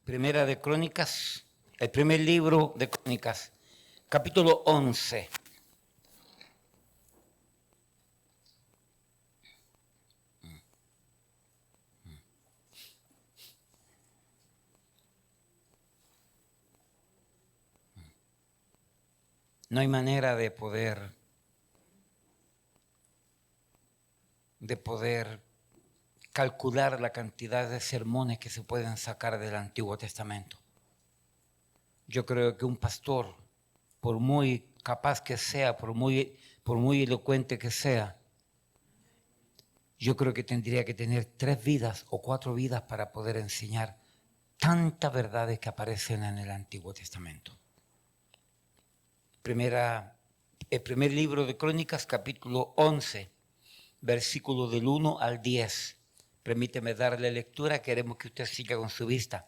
Primera de Crónicas, el primer libro de Crónicas, capítulo 11. No hay manera de poder calcular la cantidad de sermones que se pueden sacar del Antiguo Testamento. Yo creo que un pastor, por muy capaz que sea, por muy elocuente que sea, yo creo que tendría que tener 3 vidas o 4 vidas para poder enseñar tantas verdades que aparecen en el Antiguo Testamento. El primer libro de Crónicas, capítulo 11, versículo del 1 al 10. Permíteme darle lectura, queremos que usted siga con su vista.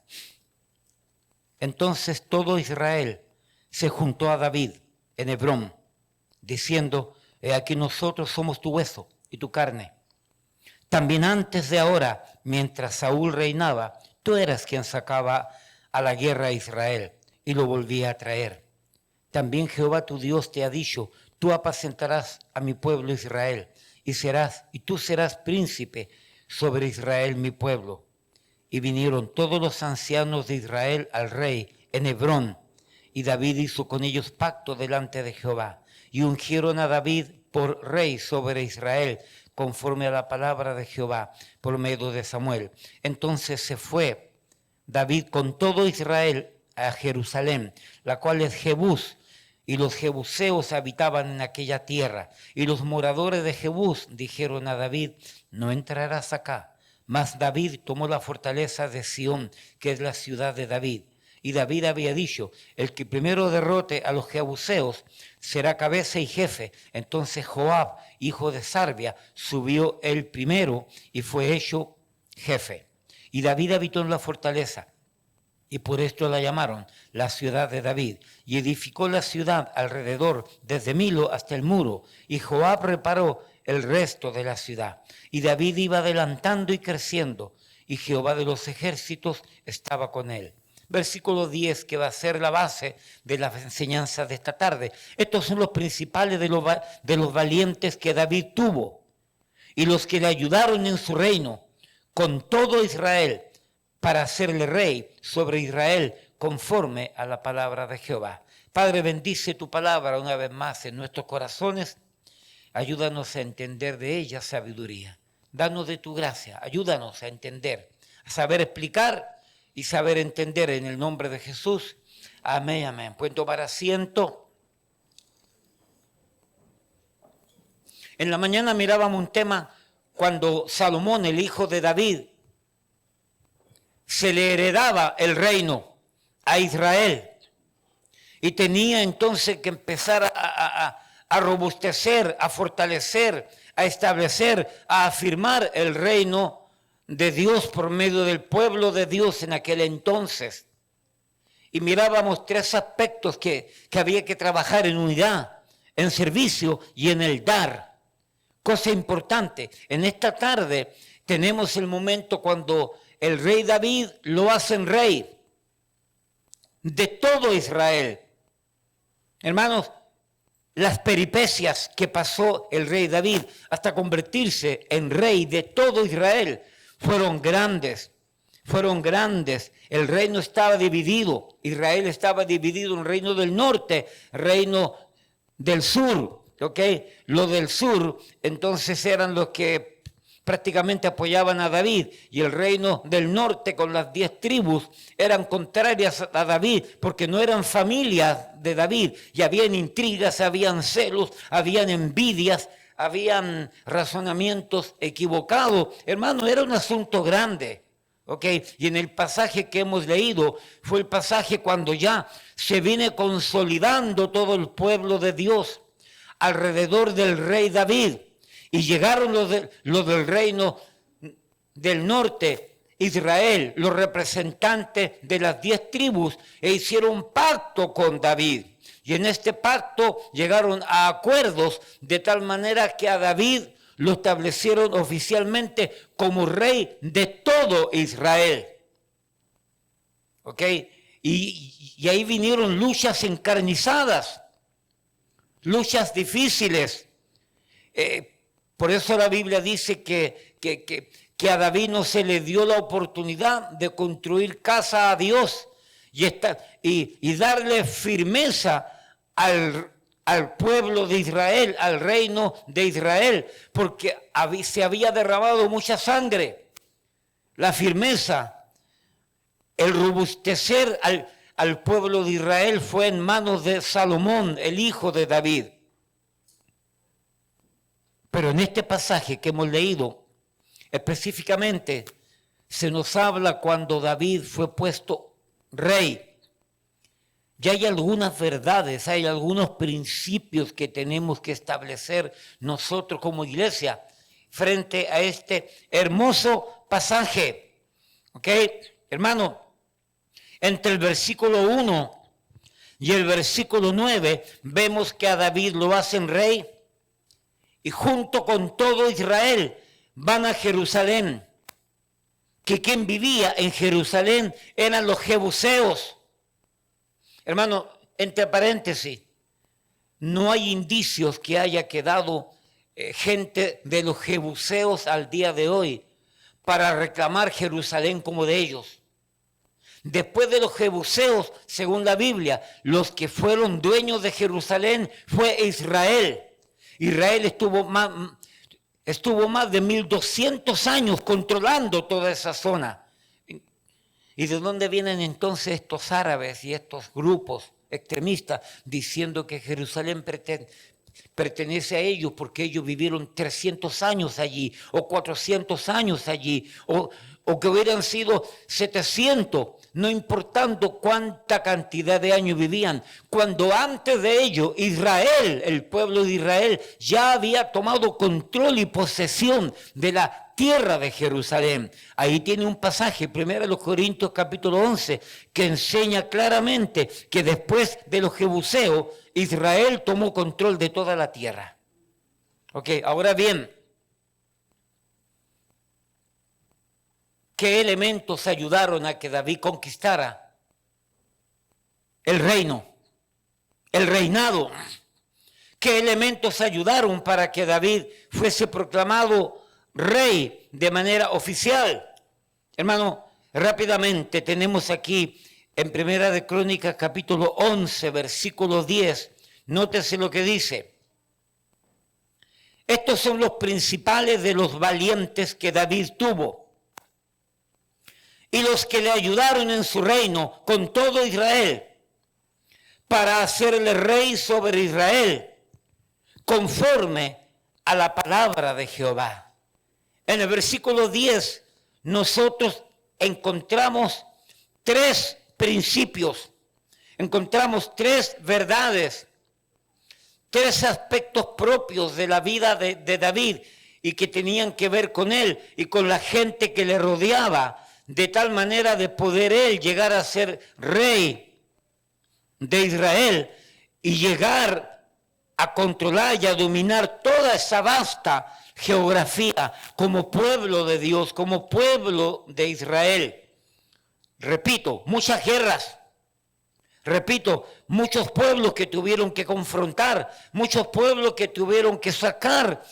Entonces todo Israel se juntó a David en Hebrón, diciendo: he aquí nosotros somos tu hueso y tu carne. También antes de ahora, mientras Saúl reinaba, tú eras quien sacaba a la guerra a Israel y lo volvía a traer. También Jehová tu Dios te ha dicho: tú apacentarás a mi pueblo Israel y tú serás príncipe sobre Israel mi pueblo. Y vinieron todos los ancianos de Israel al rey en Hebrón, y David hizo con ellos pacto delante de Jehová, y ungieron a David por rey sobre Israel, conforme a la palabra de Jehová, por medio de Samuel. Entonces se fue David con todo Israel a Jerusalén, la cual es Jebús, y los jebuseos habitaban en aquella tierra. Y los moradores de Jebús dijeron a David: no entrarás acá. Mas David tomó la fortaleza de Sión, que es la ciudad de David. Y David había dicho: el que primero derrote a los jebuseos será cabeza y jefe. Entonces Joab, hijo de Sarvia, subió el primero y fue hecho jefe. Y David habitó en la fortaleza, y por esto la llamaron la ciudad de David. Y edificó la ciudad alrededor, desde Milo hasta el muro. Y Joab reparó el resto de la ciudad. Y David iba adelantando y creciendo, y Jehová de los ejércitos estaba con él. Versículo 10, que va a ser la base de las enseñanzas de esta tarde. Estos son los principales de los valientes que David tuvo, y los que le ayudaron en su reino, con todo Israel, para hacerle rey sobre Israel conforme a la palabra de Jehová. Padre, bendice tu palabra una vez más en nuestros corazones. Ayúdanos a entender de ella sabiduría. Danos de tu gracia, ayúdanos a entender, a saber explicar y saber entender en el nombre de Jesús. Amén, amén. Pueden tomar asiento. En la mañana mirábamos un tema cuando Salomón, el hijo de David, se le heredaba el reino a Israel y tenía entonces que empezar a robustecer, a fortalecer, a establecer, a afirmar el reino de Dios por medio del pueblo de Dios en aquel entonces. Y mirábamos 3 aspectos que había que trabajar en unidad, en servicio y en el dar. Cosa importante, en esta tarde tenemos el momento cuando el rey David lo hacen rey de todo Israel. Hermanos, las peripecias que pasó el rey David hasta convertirse en rey de todo Israel fueron grandes. El reino estaba dividido. Israel estaba dividido en reino del norte, reino del sur. ¿Ok? Lo del sur entonces eran los que prácticamente apoyaban a David, y el reino del norte con las 10 tribus eran contrarias a David porque no eran familias de David, y habían intrigas, habían celos, habían envidias, habían razonamientos equivocados. Hermano, era un asunto grande. ¿Ok? Y en el pasaje que hemos leído fue el pasaje cuando ya se viene consolidando todo el pueblo de Dios alrededor del rey David. Y llegaron los del reino del norte, Israel, los representantes de las 10 tribus, e hicieron pacto con David. Y en este pacto llegaron a acuerdos de tal manera que a David lo establecieron oficialmente como rey de todo Israel. ¿ok? Y ahí vinieron luchas encarnizadas, luchas difíciles. Por eso la Biblia dice que a David no se le dio la oportunidad de construir casa a Dios y darle firmeza al pueblo de Israel, al reino de Israel, porque se había derramado mucha sangre. La firmeza, el robustecer al pueblo de Israel fue en manos de Salomón, el hijo de David. Pero en este pasaje que hemos leído, específicamente, se nos habla cuando David fue puesto rey. Ya hay algunas verdades, hay algunos principios que tenemos que establecer nosotros como iglesia frente a este hermoso pasaje. ¿Ok? Hermano, entre el versículo 1 y el versículo 9 vemos que a David lo hacen rey y junto con todo Israel van a Jerusalén. Que quien vivía en Jerusalén eran los jebuseos. Hermano, entre paréntesis, no hay indicios que haya quedado gente de los jebuseos al día de hoy para reclamar Jerusalén como de ellos. Después de los jebuseos, según la Biblia, los que fueron dueños de Jerusalén fue Israel. Israel estuvo más de 1200 años controlando toda esa zona. ¿Y de dónde vienen entonces estos árabes y estos grupos extremistas diciendo que Jerusalén pertenece a ellos porque ellos vivieron 300 años allí o 400 años allí o que hubieran sido 700, no importando cuánta cantidad de años vivían, cuando antes de ello Israel, el pueblo de Israel, ya había tomado control y posesión de la tierra de Jerusalén. Ahí tiene un pasaje, 1 Corintios capítulo 11, que enseña claramente que después de los jebuseos, Israel tomó control de toda la tierra. Ok, ahora bien, ¿qué elementos ayudaron a que David conquistara el reino, el reinado? ¿Qué elementos ayudaron para que David fuese proclamado rey de manera oficial? Hermano, rápidamente tenemos aquí en Primera de Crónicas capítulo 11, versículo 10, nótese lo que dice. Estos son los principales de los valientes que David tuvo y los que le ayudaron en su reino con todo Israel para hacerle rey sobre Israel conforme a la palabra de Jehová. En el versículo 10 nosotros encontramos 3 principios, encontramos 3 verdades, 3 aspectos propios de la vida de David y que tenían que ver con él y con la gente que le rodeaba, de tal manera de poder él llegar a ser rey de Israel y llegar a controlar y a dominar toda esa vasta geografía como pueblo de Dios, como pueblo de Israel. Repito, muchas guerras. Repito, muchos pueblos que tuvieron que confrontar, muchos pueblos que tuvieron que sacar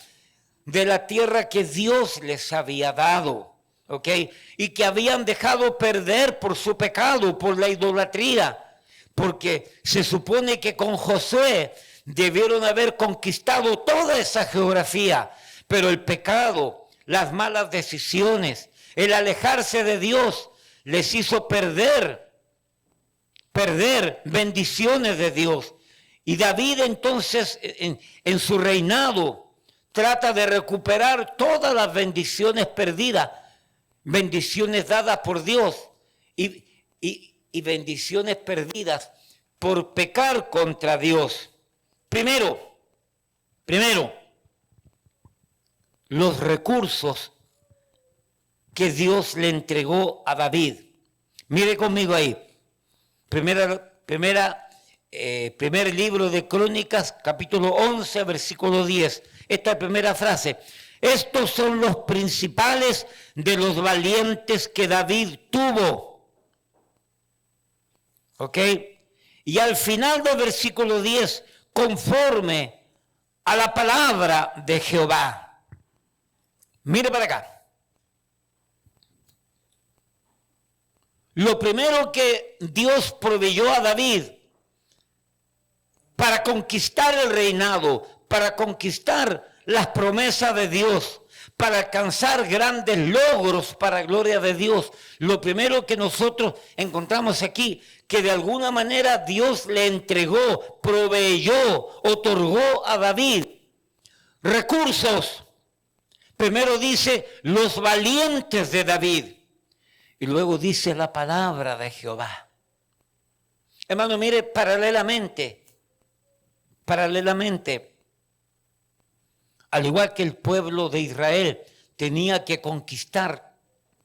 de la tierra que Dios les había dado. ¿Ok? Y que habían dejado perder por su pecado, por la idolatría, porque se supone que con Josué debieron haber conquistado toda esa geografía, pero el pecado, las malas decisiones, el alejarse de Dios les hizo perder bendiciones de Dios. Y David entonces en su reinado trata de recuperar todas las bendiciones perdidas, bendiciones dadas por Dios y bendiciones perdidas por pecar contra Dios. Primero, los recursos que Dios le entregó a David. Mire conmigo ahí. Primer libro de Crónicas, capítulo 11, versículo 10. Esta primera frase. Estos son los principales de los valientes que David tuvo. ¿Ok? Y al final del versículo 10, conforme a la palabra de Jehová. Mire para acá. Lo primero que Dios proveyó a David para conquistar el reinado, para conquistar las promesas de Dios, para alcanzar grandes logros para gloria de Dios. Lo primero que nosotros encontramos aquí, que de alguna manera Dios le entregó, proveyó, otorgó a David recursos. Primero dice los valientes de David y luego dice la palabra de Jehová. Hermano, mire, paralelamente, al igual que el pueblo de Israel tenía que conquistar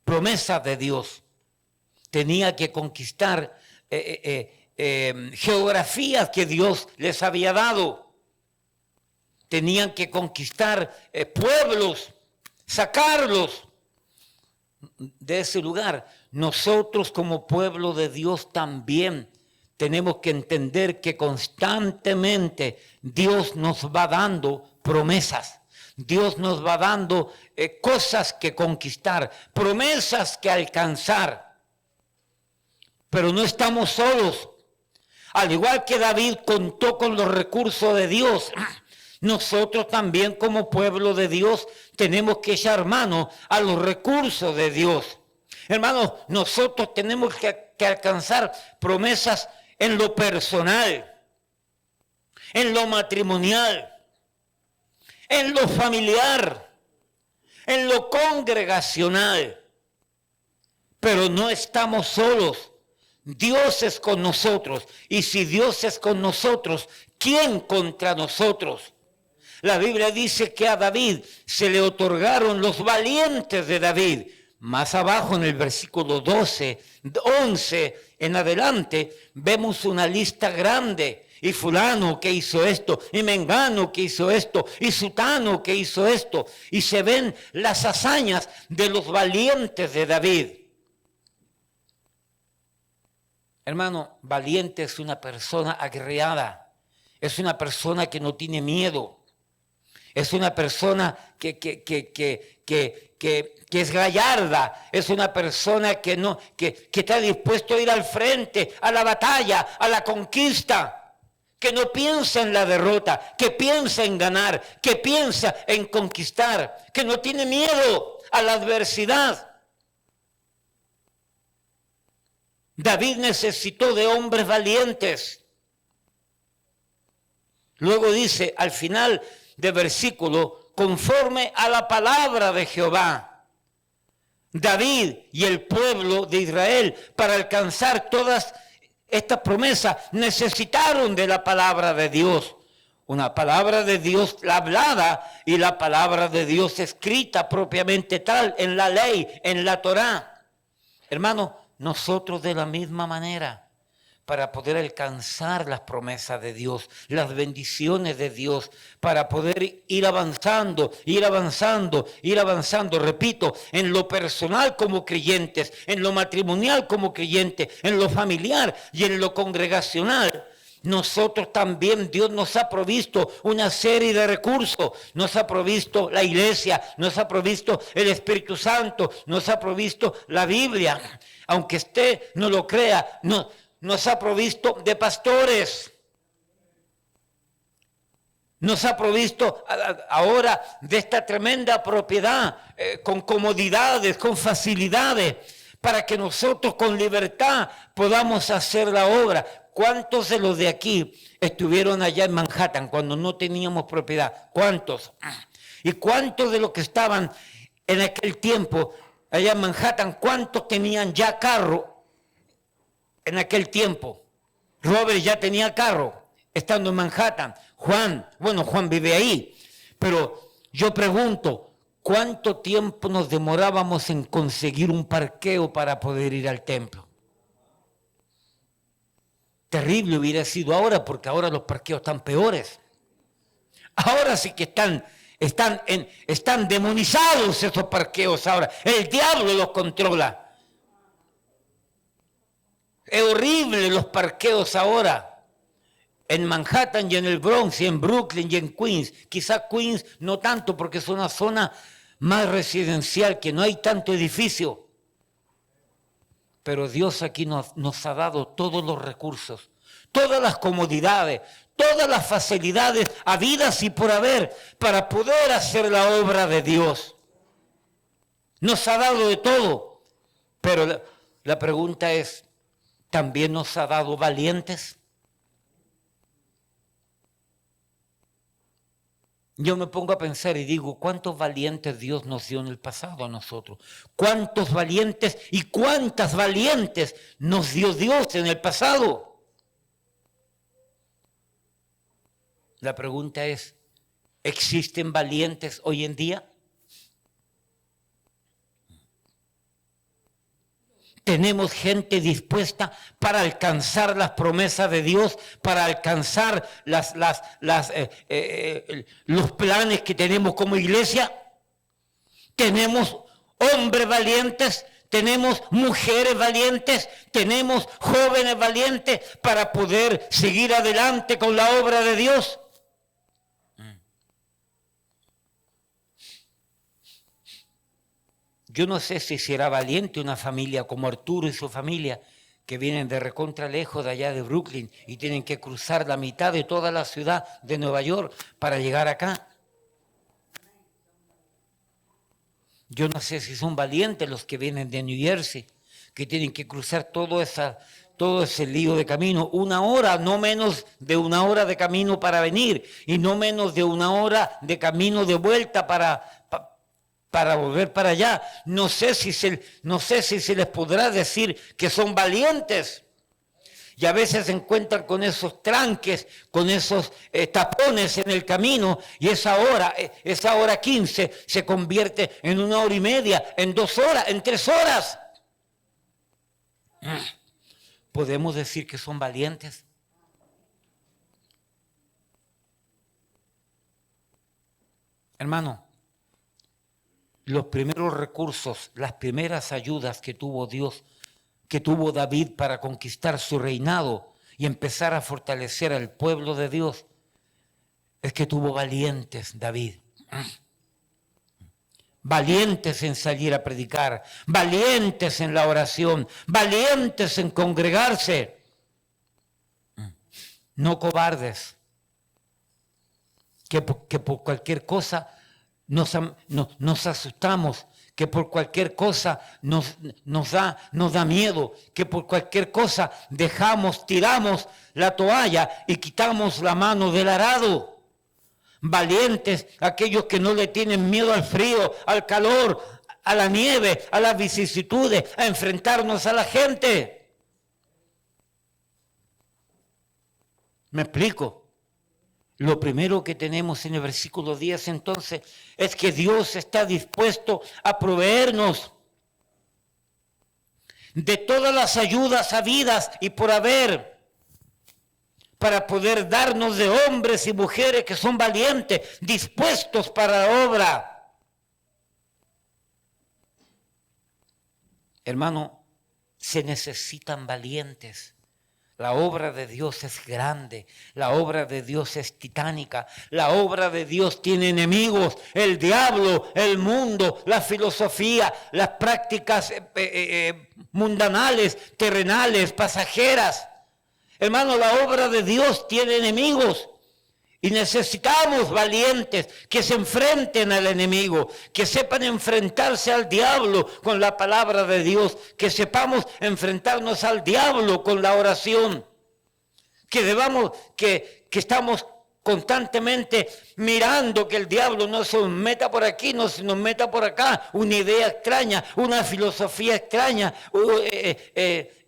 promesas de Dios, tenía que conquistar geografías que Dios les había dado, tenían que conquistar pueblos, sacarlos de ese lugar. Nosotros como pueblo de Dios también tenemos que entender que constantemente Dios nos va dando promesas. Dios nos va dando cosas que conquistar, promesas que alcanzar. Pero no estamos solos. Al igual que David contó con los recursos de Dios, nosotros también como pueblo de Dios tenemos que echar mano a los recursos de Dios. Hermanos, nosotros tenemos que alcanzar promesas en lo personal, en lo matrimonial, en lo familiar, en lo congregacional. Pero no estamos solos. Dios es con nosotros. Y si Dios es con nosotros, ¿quién contra nosotros? La Biblia dice que a David se le otorgaron los valientes de David. Más abajo en el versículo 11 en adelante, vemos una lista grande. Y fulano que hizo esto, y mengano que hizo esto, y sutano que hizo esto. Y se ven las hazañas de los valientes de David. Hermano, valiente es una persona aguerrida, es una persona que no tiene miedo, es una persona que es gallarda, es una persona que está dispuesto a ir al frente, a la batalla, a la conquista. Que no piensa en la derrota, que piensa en ganar, que piensa en conquistar, que no tiene miedo a la adversidad. David necesitó de hombres valientes. Luego dice al final del versículo, conforme a la palabra de Jehová. David y el pueblo de Israel, para alcanzar todas estas promesas, necesitaron de la palabra de Dios. Una palabra de Dios hablada y la palabra de Dios escrita propiamente tal en la ley, en la Torá. Hermano, nosotros de la misma manera, para poder alcanzar las promesas de Dios, las bendiciones de Dios, para poder ir avanzando, repito, en lo personal como creyentes, en lo matrimonial como creyentes, en lo familiar y en lo congregacional. Nosotros también, Dios nos ha provisto una serie de recursos, nos ha provisto la iglesia, nos ha provisto el Espíritu Santo, nos ha provisto la Biblia, aunque usted no lo crea, nos ha provisto de pastores, nos ha provisto ahora de esta tremenda propiedad, con comodidades, con facilidades, para que nosotros con libertad podamos hacer la obra. ¿Cuántos de los de aquí estuvieron allá en Manhattan cuando no teníamos propiedad? ¿Cuántos? ¿Y cuántos de los que estaban en aquel tiempo allá en Manhattan, cuántos tenían ya carro en aquel tiempo? Robert ya tenía carro estando en Manhattan. Juan vive ahí. Pero yo pregunto, ¿cuánto tiempo nos demorábamos en conseguir un parqueo para poder ir al templo? Terrible hubiera sido ahora, porque ahora los parqueos están peores. Ahora sí que están demonizados esos parqueos ahora. El diablo los controla. Es horrible los parqueos ahora. En Manhattan y en el Bronx y en Brooklyn y en Queens. Quizá Queens no tanto porque es una zona más residencial, que no hay tanto edificio. Pero Dios aquí nos ha dado todos los recursos, todas las comodidades, todas las facilidades habidas y por haber para poder hacer la obra de Dios. Nos ha dado de todo. Pero la pregunta es, ¿también nos ha dado valientes? Yo me pongo a pensar y digo, ¿cuántos valientes Dios nos dio en el pasado a nosotros? ¿Cuántos valientes y cuántas valientes nos dio Dios en el pasado? La pregunta es, ¿existen valientes hoy en día? Tenemos gente dispuesta para alcanzar las promesas de Dios, para alcanzar los planes que tenemos como iglesia. Tenemos hombres valientes, tenemos mujeres valientes, tenemos jóvenes valientes para poder seguir adelante con la obra de Dios. Yo no sé si será valiente una familia como Arturo y su familia, que vienen de recontra lejos de allá de Brooklyn y tienen que cruzar la mitad de toda la ciudad de Nueva York para llegar acá. Yo no sé si son valientes los que vienen de New Jersey, que tienen que cruzar todo ese lío de camino, 1 hora, no menos de 1 hora de camino para venir y no menos de 1 hora de camino de vuelta para volver para allá. No sé si se les podrá decir que son valientes. Y a veces se encuentran con esos tranques, con esos tapones en el camino, y esa hora 15 se convierte en 1 hora y media, en 2 horas, en 3 horas. ¿Podemos decir que son valientes? Hermano, los primeros recursos, las primeras ayudas que tuvo Dios, que tuvo David para conquistar su reinado y empezar a fortalecer al pueblo de Dios, es que tuvo valientes David. Valientes en salir a predicar, valientes en la oración, valientes en congregarse, no cobardes, que por cualquier cosa nos asustamos, que por cualquier cosa nos da miedo, que por cualquier cosa tiramos la toalla y quitamos la mano del arado. Valientes aquellos que no le tienen miedo al frío, al calor, a la nieve, a las vicisitudes, a enfrentarnos a la gente. ¿Me explico? Lo primero que tenemos en el versículo 10 entonces es que Dios está dispuesto a proveernos de todas las ayudas habidas y por haber, para poder darnos de hombres y mujeres que son valientes, dispuestos para la obra. Hermano, se necesitan valientes. La obra de Dios es grande, la obra de Dios es titánica, la obra de Dios tiene enemigos, el diablo, el mundo, la filosofía, las prácticas mundanales, terrenales, pasajeras. Hermano, la obra de Dios tiene enemigos y necesitamos valientes que se enfrenten al enemigo, que sepan enfrentarse al diablo con la palabra de Dios, que sepamos enfrentarnos al diablo con la oración, que estamos constantemente mirando que el diablo no se nos meta por aquí, no se nos meta por acá, una idea extraña, una filosofía extraña.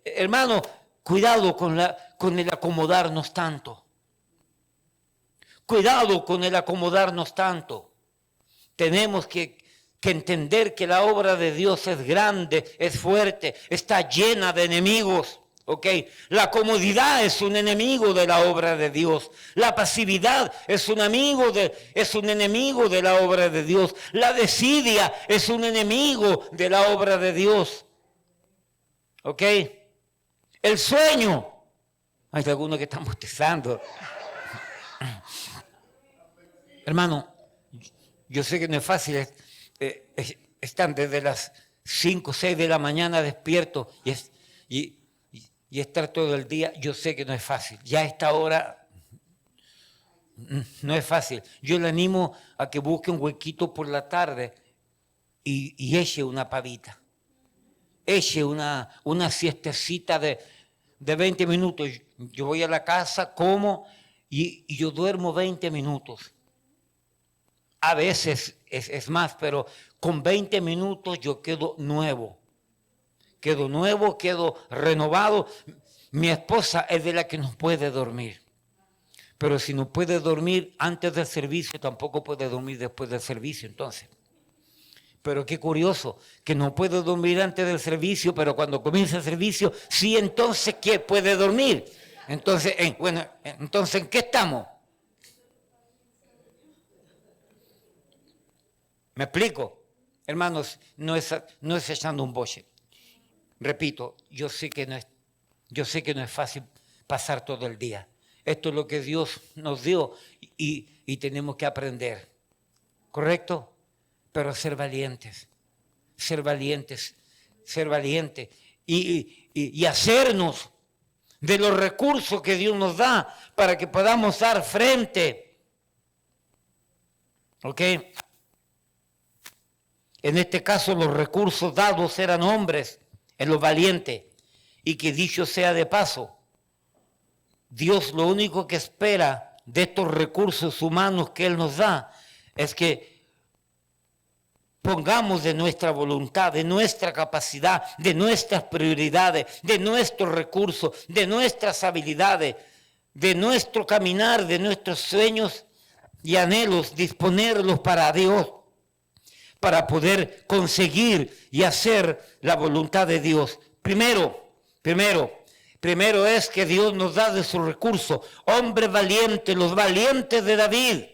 Hermano, cuidado con el acomodarnos tanto. Cuidado con el acomodarnos tanto. Tenemos que entender que la obra de Dios es grande, es fuerte, está llena de enemigos. ¿Okay? La comodidad es un enemigo de la obra de Dios. La pasividad es un enemigo de la obra de Dios. La desidia es un enemigo de la obra de Dios. ¿Ok? El sueño. Hay algunos que están bostezando. Hermano, yo sé que no es fácil. Están desde las 5 o 6 de la mañana despiertos y estar todo el día. Yo sé que no es fácil. Ya a esta hora no es fácil. Yo le animo a que busque un huequito por la tarde y eche una pavita. Eche una siestecita de 20 minutos. Yo voy a la casa, como y yo duermo 20 minutos. A veces es más, pero con 20 minutos yo quedo nuevo. Quedo renovado. Mi esposa es de la que no puede dormir. Pero si no puede dormir antes del servicio, tampoco puede dormir después del servicio, entonces. Pero qué curioso, que no puede dormir antes del servicio, pero cuando comienza el servicio, sí, entonces, ¿qué? Puede dormir. Entonces, ¿en qué estamos? ¿Me explico? Hermanos, no es echando un boche. Repito, yo sé que no es fácil pasar todo el día. Esto es lo que Dios nos dio y tenemos que aprender. ¿Correcto? Pero ser valientes y hacernos de los recursos que Dios nos da para que podamos dar frente. ¿Ok? En este caso los recursos dados eran hombres, en los valientes, y que dicho sea de paso, Dios lo único que espera de estos recursos humanos que Él nos da es que pongamos de nuestra voluntad, de nuestra capacidad, de nuestras prioridades, de nuestros recursos, de nuestras habilidades, de nuestro caminar, de nuestros sueños y anhelos, disponerlos para Dios, para poder conseguir y hacer la voluntad de Dios. Primero es que Dios nos da de sus recursos, hombres valientes, los valientes de David.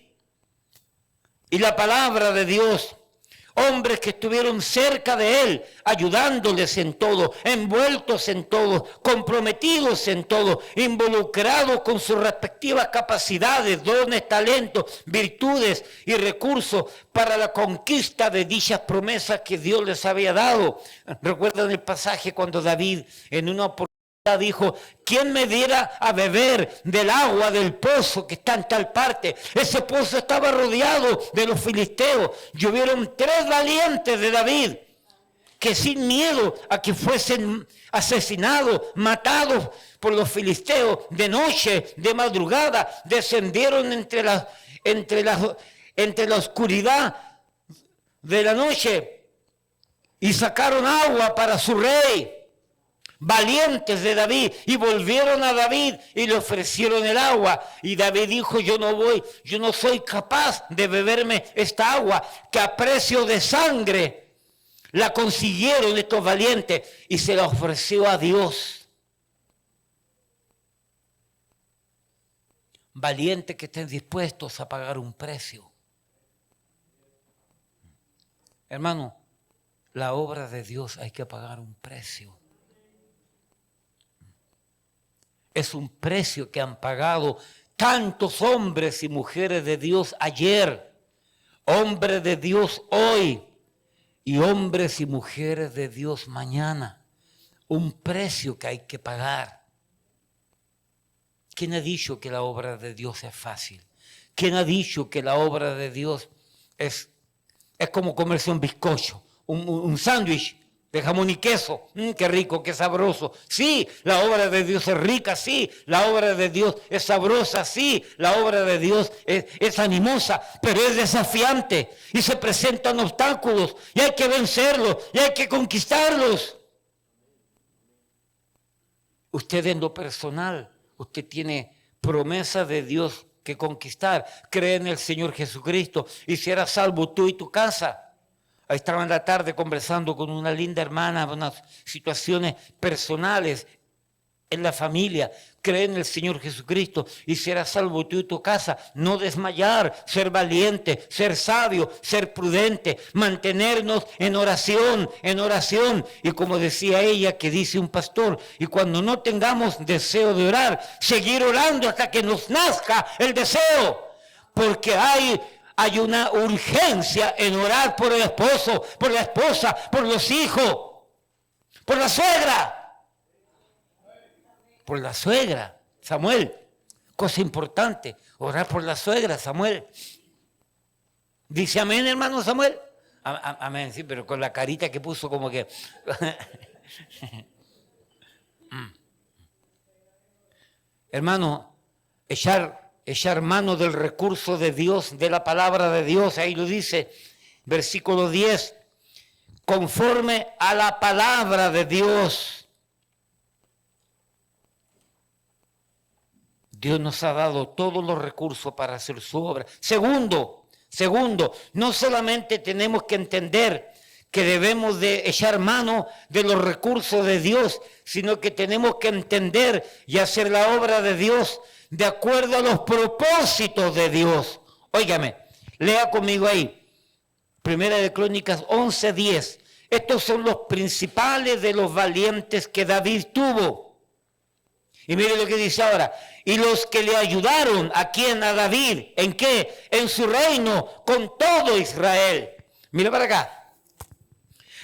Y la palabra de Dios, hombres que estuvieron cerca de Él, ayudándoles en todo, envueltos en todo, comprometidos en todo, involucrados con sus respectivas capacidades, dones, talentos, virtudes y recursos para la conquista de dichas promesas que Dios les había dado. ¿Recuerdan el pasaje cuando David en una oportunidad dijo: ¿quién me diera a beber del agua del pozo que está en tal parte? Ese pozo estaba rodeado de los filisteos y hubieron 3 valientes de David que sin miedo a que fuesen asesinados, matados por los filisteos de noche, de madrugada, descendieron entre la oscuridad de la noche y sacaron agua para su rey. Valientes de David, y volvieron a David y le ofrecieron el agua, y David dijo: yo no soy capaz de beberme esta agua, que a precio de sangre la consiguieron estos valientes, y se la ofreció a Dios. Valientes que estén dispuestos a pagar un precio. Hermano, la obra de Dios hay que pagar un precio. Es un precio que han pagado tantos hombres y mujeres de Dios ayer, hombres de Dios hoy y hombres y mujeres de Dios mañana. Un precio que hay que pagar. ¿Quién ha dicho que la obra de Dios es fácil? ¿Quién ha dicho que la obra de Dios es como comerse un bizcocho, un sándwich de jamón y queso? Qué rico, qué sabroso. Sí, la obra de Dios es rica, sí. La obra de Dios es sabrosa, sí. La obra de Dios es animosa, pero es desafiante. Y se presentan obstáculos y hay que vencerlos y hay que conquistarlos. Usted en lo personal, usted tiene promesas de Dios que conquistar. Cree en el Señor Jesucristo y serás salvo tú y tu casa. Ahí estaba en la tarde conversando con una linda hermana, unas situaciones personales. en la familia, cree en el Señor Jesucristo y serás salvo tú y tu casa. No desmayar, ser valiente, ser sabio, ser prudente, mantenernos en oración, en oración. Y como decía ella, que dice un pastor, y cuando no tengamos deseo de orar, seguir orando hasta que nos nazca el deseo. Porque hay una urgencia en orar por el esposo, por la esposa, por los hijos, por la suegra. Por la suegra, Samuel. Cosa importante, orar por la suegra, Samuel. ¿Dice amén, hermano Samuel? Amén, sí, pero con la carita que puso como que... Hermano, echar mano del recurso de Dios, de la palabra de Dios, ahí lo dice, versículo 10, conforme a la palabra de Dios. Dios nos ha dado todos los recursos para hacer su obra. Segundo, no solamente tenemos que entender que debemos de echar mano de los recursos de Dios, sino que tenemos que entender y hacer la obra de Dios de acuerdo a los propósitos de Dios. Óigame, lea conmigo ahí, Primera de Crónicas 11:10. Estos son los principales de los valientes que David tuvo. Y mire lo que dice ahora. Y los que le ayudaron, ¿a quién? A David. ¿En qué? En su reino, con todo Israel. Mira para acá.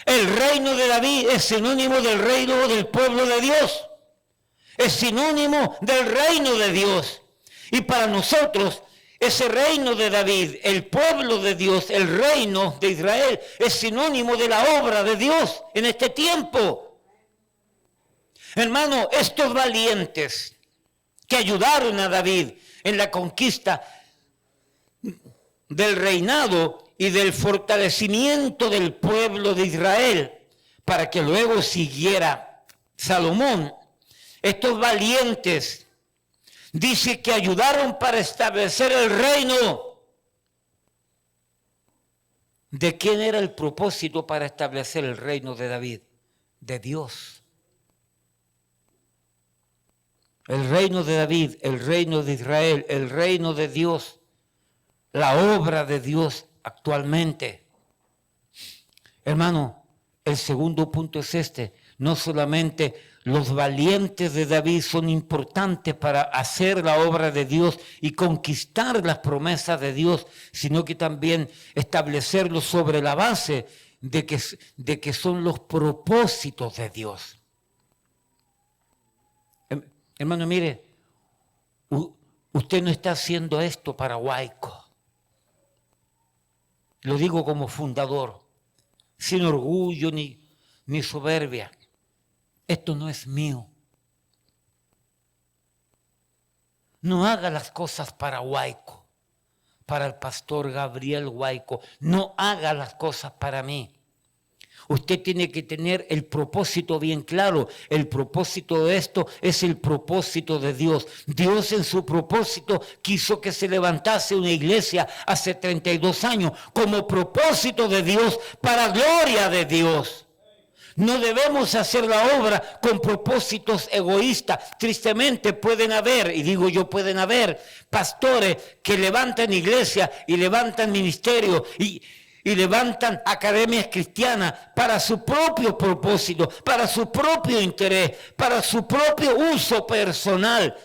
El reino de David es sinónimo del reino del pueblo de Dios. Es sinónimo del reino de Dios. Y para nosotros, ese reino de David, el pueblo de Dios, el reino de Israel, es sinónimo de la obra de Dios en este tiempo. Hermano, estos valientes que ayudaron a David en la conquista del reinado y del fortalecimiento del pueblo de Israel, para que luego siguiera Salomón, estos valientes, dice que ayudaron para establecer el reino. ¿De quién era el propósito para establecer el reino de David? De Dios. El reino de David, el reino de Israel, el reino de Dios, la obra de Dios actualmente. Hermano, el segundo punto es este. No solamente los valientes de David son importantes para hacer la obra de Dios y conquistar las promesas de Dios, sino que también establecerlo sobre la base de que son los propósitos de Dios. Hermano, mire, usted no está haciendo esto para Huayco. Lo digo como fundador, sin orgullo ni soberbia. Esto no es mío. No haga las cosas para Huayco, para el pastor Gabriel Huayco. No haga las cosas para mí. Usted tiene que tener el propósito bien claro. El propósito de esto es el propósito de Dios. Dios en su propósito quiso que se levantase una iglesia hace 32 años como propósito de Dios, para gloria de Dios. No debemos hacer la obra con propósitos egoístas. Tristemente pueden haber, y digo yo pueden haber, pastores que levantan iglesia y levantan ministerio y levantan academias cristianas para su propio propósito, para su propio interés, para su propio uso personal.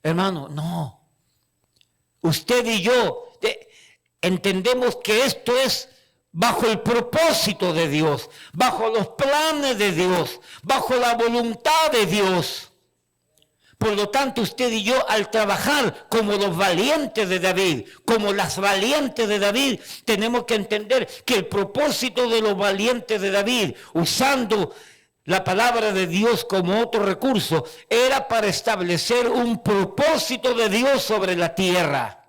Hermano, no. Usted y yo entendemos que esto es bajo el propósito de Dios, bajo los planes de Dios, bajo la voluntad de Dios. Por lo tanto, usted y yo, al trabajar como los valientes de David, como las valientes de David, tenemos que entender que el propósito de los valientes de David, usando la palabra de Dios como otro recurso, era para establecer un propósito de Dios sobre la tierra.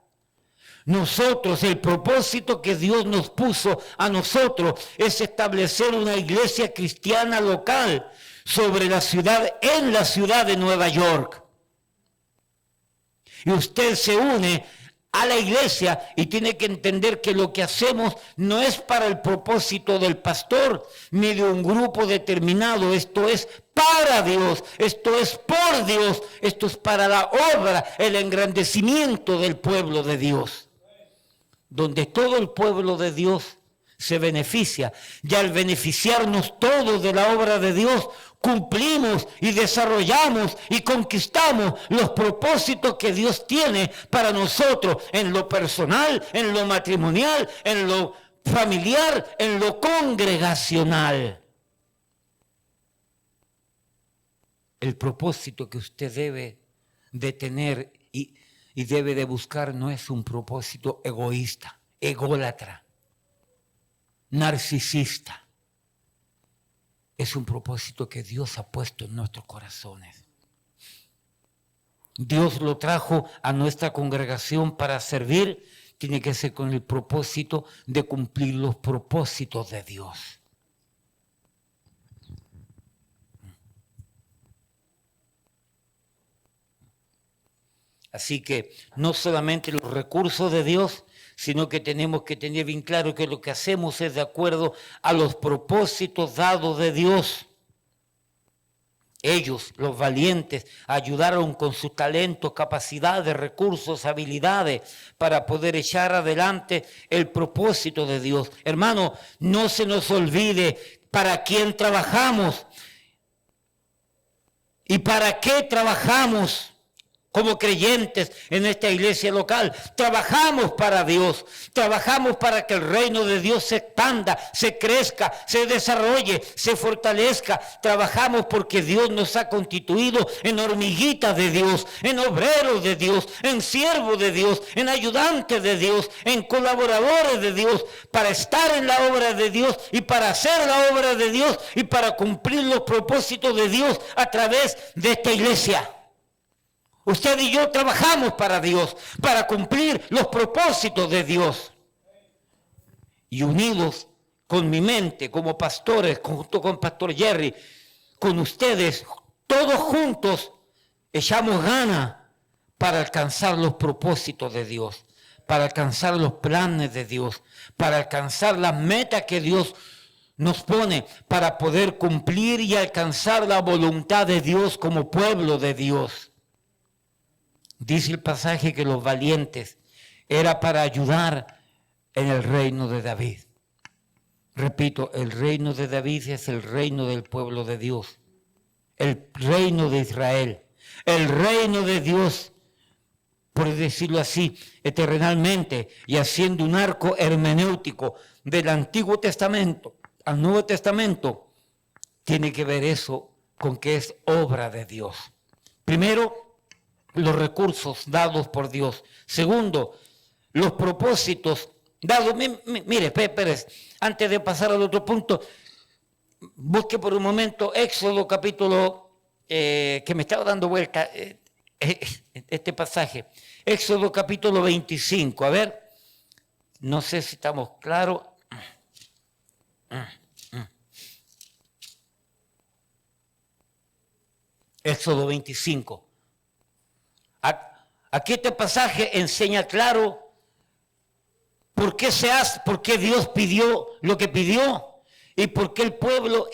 Nosotros, el propósito que Dios nos puso a nosotros es establecer una iglesia cristiana local sobre la ciudad, en la ciudad de Nueva York. Y usted se une a la iglesia y tiene que entender que lo que hacemos no es para el propósito del pastor ni de un grupo determinado. Esto es para Dios, esto es por Dios, esto es para la obra, el engrandecimiento del pueblo de Dios, donde todo el pueblo de Dios se beneficia. Y al beneficiarnos todos de la obra de Dios, cumplimos y desarrollamos y conquistamos los propósitos que Dios tiene para nosotros en lo personal, en lo matrimonial, en lo familiar, en lo congregacional. El propósito que usted debe de tener y debe de buscar no es un propósito egoísta, ególatra, narcisista. Es un propósito que Dios ha puesto en nuestros corazones. Dios lo trajo a nuestra congregación para servir. Tiene que ser con el propósito de cumplir los propósitos de Dios. Así que no solamente los recursos de Dios, sino que tenemos que tener bien claro que lo que hacemos es de acuerdo a los propósitos dados de Dios. Ellos, los valientes, ayudaron con sus talentos, capacidades, recursos, habilidades para poder echar adelante el propósito de Dios. Hermano, no se nos olvide para quién trabajamos y para qué trabajamos. Como creyentes en esta iglesia local, trabajamos para Dios, trabajamos para que el reino de Dios se expanda, se crezca, se desarrolle, se fortalezca. Trabajamos porque Dios nos ha constituido en hormiguitas de Dios, en obreros de Dios, en siervos de Dios, en ayudantes de Dios, en colaboradores de Dios, para estar en la obra de Dios y para hacer la obra de Dios y para cumplir los propósitos de Dios a través de esta iglesia. Usted y yo trabajamos para Dios, para cumplir los propósitos de Dios. Y unidos con mi mente, como pastores, junto con Pastor Jerry, con ustedes, todos juntos, echamos ganas para alcanzar los propósitos de Dios, para alcanzar los planes de Dios, para alcanzar las metas que Dios nos pone, para poder cumplir y alcanzar la voluntad de Dios como pueblo de Dios. Dice el pasaje que los valientes era para ayudar en el reino de David. Repito, el reino de David es el reino del pueblo de Dios, el reino de Israel, el reino de Dios, por decirlo así, eternamente, y haciendo un arco hermenéutico del Antiguo Testamento al Nuevo Testamento, tiene que ver eso con que es obra de Dios. Primero, los recursos dados por Dios. Segundo, los propósitos dados. Mire, Pérez, antes de pasar al otro punto, busque por un momento Éxodo capítulo, que me estaba dando vuelta este pasaje. Éxodo capítulo 25. A ver, no sé si estamos claros. Éxodo 25. Aquí este pasaje enseña claro por qué Dios pidió lo que pidió y por qué el pueblo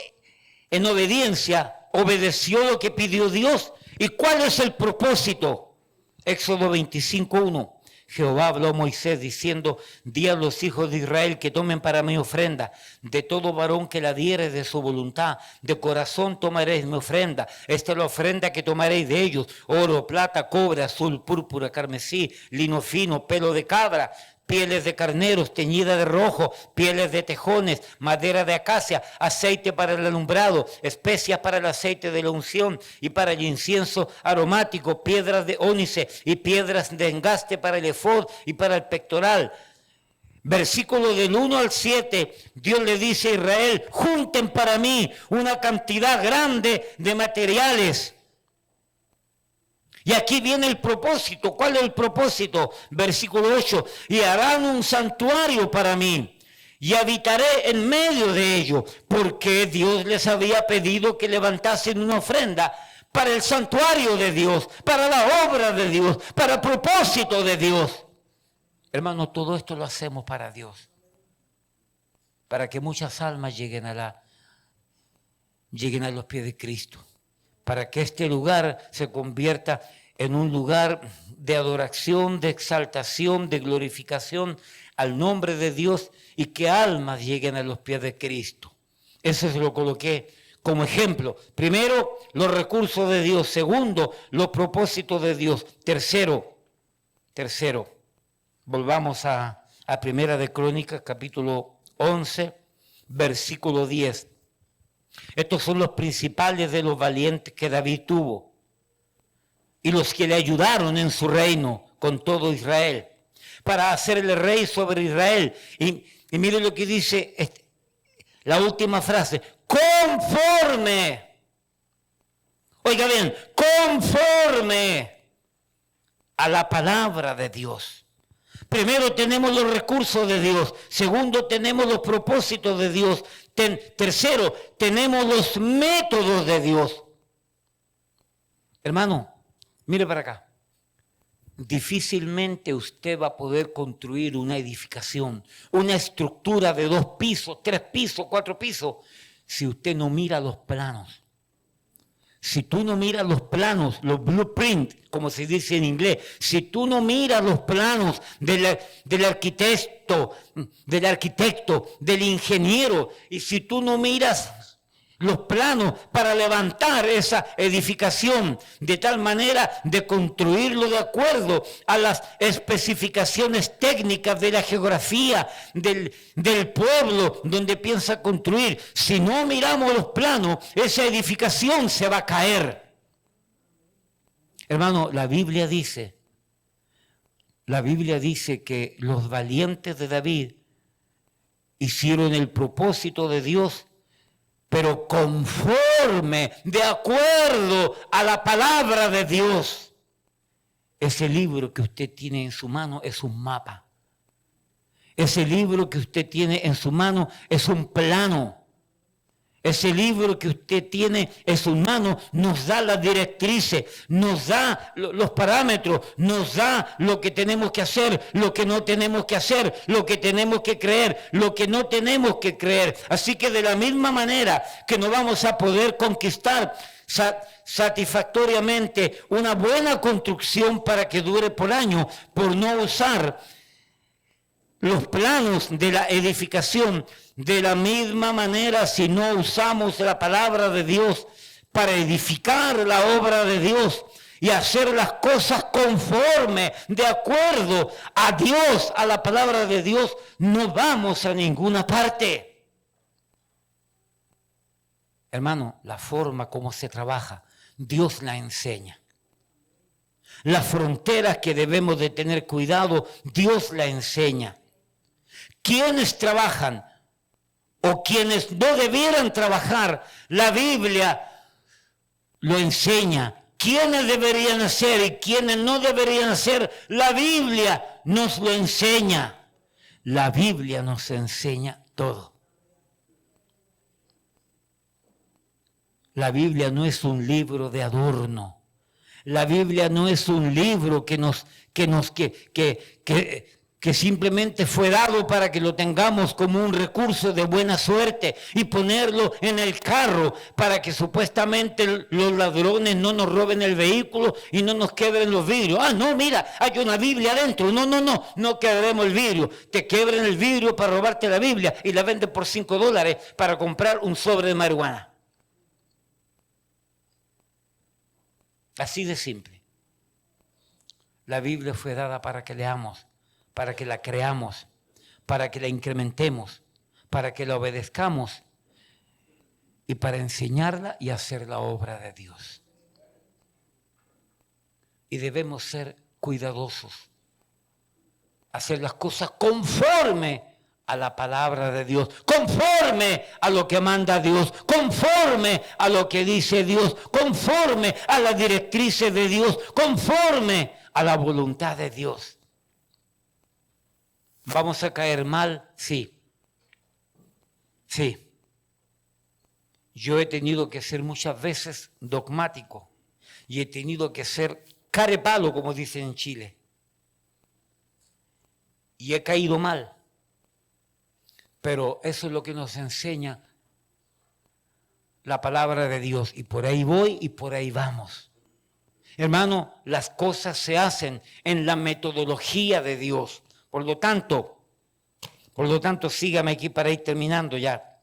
en obediencia obedeció lo que pidió Dios y cuál es el propósito. Éxodo 25:1. Jehová habló a Moisés diciendo: di a los hijos de Israel que tomen para mí ofrenda, de todo varón que la diere de su voluntad, de corazón tomaréis mi ofrenda. Esta es la ofrenda que tomaréis de ellos: oro, plata, cobre, azul, púrpura, carmesí, lino fino, pelo de cabra, pieles de carneros teñidas de rojo, pieles de tejones, madera de acacia, aceite para el alumbrado, especias para el aceite de la unción y para el incienso aromático, piedras de ónice y piedras de engaste para el efod y para el pectoral. Versículo del 1 al 7, Dios le dice a Israel: junten para mí una cantidad grande de materiales. Y aquí viene el propósito. ¿Cuál es el propósito? Versículo 8. Y harán un santuario para mí, y habitaré en medio de ellos, porque Dios les había pedido que levantasen una ofrenda para el santuario de Dios, para la obra de Dios, para el propósito de Dios. Hermano, todo esto lo hacemos para Dios, para que muchas almas lleguen a los pies de Cristo, para que este lugar se convierta en un lugar de adoración, de exaltación, de glorificación al nombre de Dios y que almas lleguen a los pies de Cristo. Eso es lo que coloqué como ejemplo. Primero, los recursos de Dios. Segundo, los propósitos de Dios. Tercero, volvamos a Primera de Crónicas, capítulo 11, versículo 10. Estos son los principales de los valientes que David tuvo y los que le ayudaron en su reino con todo Israel, para hacerle rey sobre Israel. Y mire lo que dice la última frase, conforme. Oiga bien, conforme a la palabra de Dios. Primero tenemos los recursos de Dios. Segundo, tenemos los propósitos de Dios. Tercero, tenemos los métodos de Dios. Hermano, mire para acá. Difícilmente usted va a poder construir una edificación, una estructura de 2 pisos, 3 pisos, 4 pisos, si usted no mira los planos. Si tú no miras los planos, los blueprints, como se dice en inglés, si tú no miras los planos del arquitecto, del ingeniero, y si tú no miras los planos para levantar esa edificación de tal manera de construirlo de acuerdo a las especificaciones técnicas de la geografía del pueblo donde piensa construir, si no miramos los planos, esa edificación se va a caer. Hermano, la Biblia dice que los valientes de David hicieron el propósito de Dios, pero conforme, de acuerdo a la palabra de Dios. Ese libro que usted tiene en su mano es un mapa. Ese libro que usted tiene en su mano es un plano. Ese libro que usted tiene en sus manos nos da las directrices, nos da los parámetros, nos da lo que tenemos que hacer, lo que no tenemos que hacer, lo que tenemos que creer, lo que no tenemos que creer. Así que de la misma manera que no vamos a poder conquistar satisfactoriamente una buena construcción para que dure por años, por no usar los planos de la edificación, de la misma manera, si no usamos la palabra de Dios para edificar la obra de Dios y hacer las cosas conforme, de acuerdo a Dios, a la palabra de Dios, no vamos a ninguna parte. Hermano, la forma como se trabaja, Dios la enseña. Las fronteras que debemos de tener cuidado, Dios la enseña. Quienes trabajan o quienes no debieran trabajar, la Biblia lo enseña. Quienes deberían hacer y quienes no deberían hacer, la Biblia nos lo enseña. La Biblia nos enseña todo. La Biblia no es un libro de adorno. La Biblia no es un libro que simplemente fue dado para que lo tengamos como un recurso de buena suerte y ponerlo en el carro para que supuestamente los ladrones no nos roben el vehículo y no nos quebren los vidrios. Ah, no, mira, hay una Biblia adentro. No quebremos el vidrio. Te quebren el vidrio para robarte la Biblia y la venden por $5 para comprar un sobre de marihuana. Así de simple. La Biblia fue dada para que leamos, para que la creamos, para que la incrementemos, para que la obedezcamos y para enseñarla y hacer la obra de Dios. Y debemos ser cuidadosos, hacer las cosas conforme a la palabra de Dios, conforme a lo que manda Dios, conforme a lo que dice Dios, conforme a las directrices de Dios, conforme a la voluntad de Dios. ¿Vamos a caer mal? Sí. Sí. Yo he tenido que ser muchas veces dogmático y he tenido que ser carepalo, como dicen en Chile. y he caído mal. Pero eso es lo que nos enseña la palabra de Dios. Y por ahí voy y por ahí vamos. Hermano, las cosas se hacen en la metodología de Dios. Por lo tanto, sígame aquí para ir terminando ya.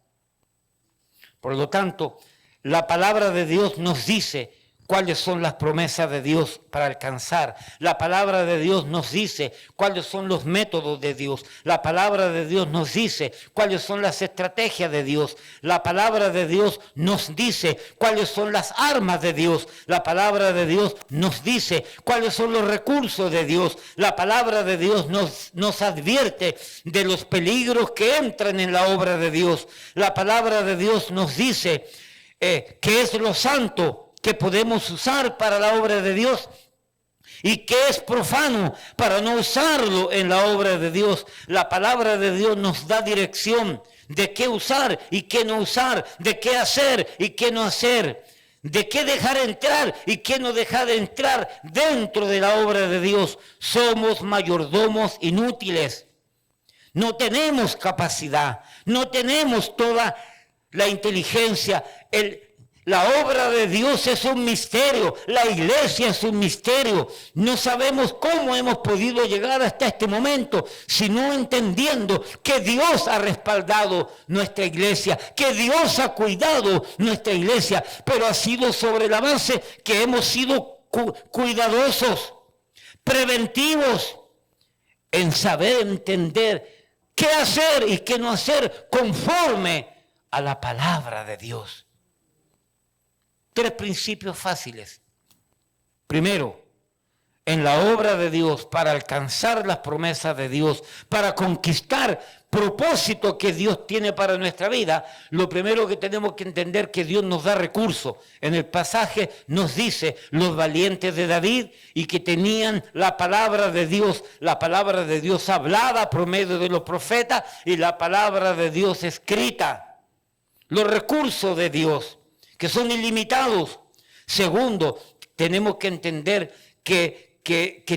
Por lo tanto, la palabra de Dios nos dice cuáles son las promesas de Dios para alcanzar. La palabra de Dios nos dice cuáles son los métodos de Dios. La palabra de Dios nos dice cuáles son las estrategias de Dios. La palabra de Dios nos dice cuáles son las armas de Dios. La palabra de Dios nos dice cuáles son los recursos de Dios. La palabra de Dios nos advierte de los peligros que entran en la obra de Dios. La palabra de Dios nos dice qué es lo santo que podemos usar para la obra de Dios y que es profano para no usarlo en la obra de Dios. La palabra de Dios nos da dirección de qué usar y qué no usar, de qué hacer y qué no hacer, de qué dejar entrar y qué no dejar entrar dentro de la obra de Dios. Somos mayordomos inútiles. No tenemos capacidad, no tenemos toda la inteligencia. La obra de Dios es un misterio, la iglesia es un misterio. No sabemos cómo hemos podido llegar hasta este momento, sino entendiendo que Dios ha respaldado nuestra iglesia, que Dios ha cuidado nuestra iglesia, pero ha sido sobre la base que hemos sido cuidadosos, preventivos, en saber entender qué hacer y qué no hacer conforme a la palabra de Dios. 3 principios fáciles. Primero, en la obra de Dios, para alcanzar las promesas de Dios, para conquistar propósito que Dios tiene para nuestra vida, lo primero que tenemos que entender que Dios nos da recursos. En el pasaje nos dice los valientes de David y que tenían la palabra de Dios hablada por medio de los profetas y la palabra de Dios escrita. Los recursos de Dios, que son ilimitados. Segundo, tenemos que entender que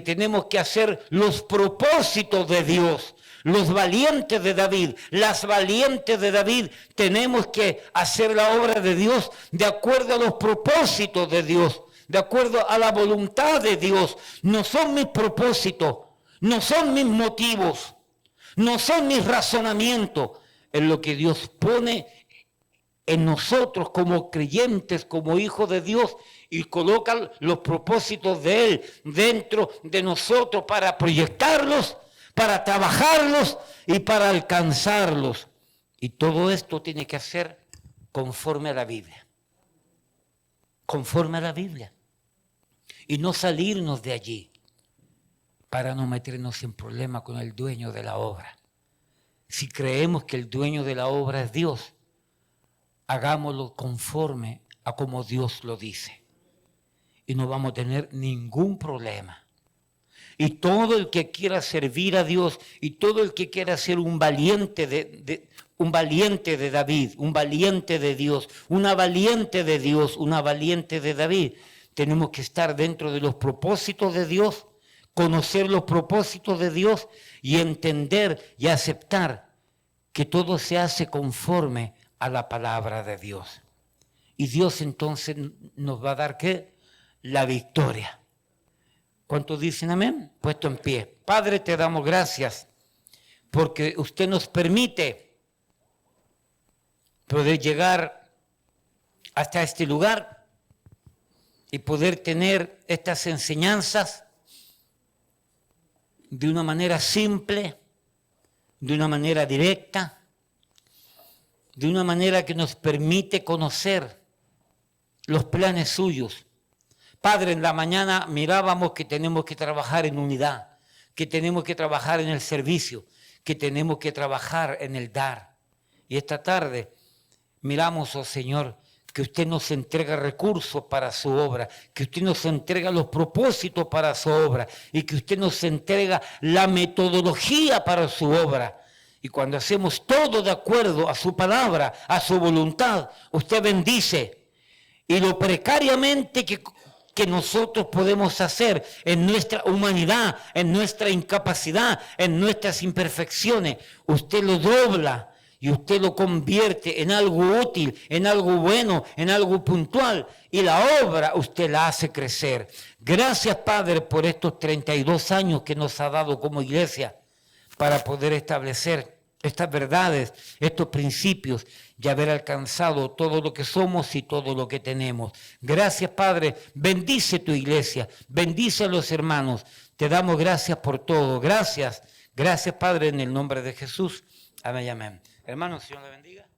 tenemos que hacer los propósitos de Dios. Los valientes de David, las valientes de David, tenemos que hacer la obra de Dios de acuerdo a los propósitos de Dios, de acuerdo a la voluntad de Dios. No son mis propósitos, no son mis motivos, no son mis razonamientos, es lo que Dios pone en nosotros como creyentes, como hijos de Dios, y colocan los propósitos de Él dentro de nosotros para proyectarlos, para trabajarlos y para alcanzarlos. Y todo esto tiene que hacer conforme a la Biblia. Conforme a la Biblia. Y no salirnos de allí para no meternos en problemas con el dueño de la obra. Si creemos que el dueño de la obra es Dios, hagámoslo conforme a como Dios lo dice. Y no vamos a tener ningún problema. Y todo el que quiera servir a Dios y todo el que quiera ser un valiente un valiente de David, un valiente de Dios, una valiente de Dios, una valiente de David, tenemos que estar dentro de los propósitos de Dios, conocer los propósitos de Dios y entender y aceptar que todo se hace conforme a la palabra de Dios. Y Dios entonces nos va a dar ¿qué? La victoria. ¿Cuántos dicen amén? Puesto en pie. Padre, te damos gracias porque usted nos permite poder llegar hasta este lugar y poder tener estas enseñanzas de una manera simple, de una manera directa, de una manera que nos permite conocer los planes suyos. Padre, en la mañana mirábamos que tenemos que trabajar en unidad, que tenemos que trabajar en el servicio, que tenemos que trabajar en el dar. Y esta tarde miramos, oh Señor, que usted nos entrega recursos para su obra, que usted nos entrega los propósitos para su obra y que usted nos entrega la metodología para su obra. Y cuando hacemos todo de acuerdo a su palabra, a su voluntad, usted bendice. Y lo precariamente que que nosotros podemos hacer en nuestra humanidad, en nuestra incapacidad, en nuestras imperfecciones. Usted lo dobla y usted lo convierte en algo útil, en algo bueno, en algo puntual. Y la obra usted la hace crecer. Gracias, Padre, por estos 32 años que nos ha dado como iglesia para poder establecer estas verdades, estos principios y haber alcanzado todo lo que somos y todo lo que tenemos. Gracias, Padre. Bendice tu iglesia, bendice a los hermanos. Te damos gracias por todo. Gracias, gracias, Padre, en el nombre de Jesús. Amén y amén. Hermanos, Señor le bendiga.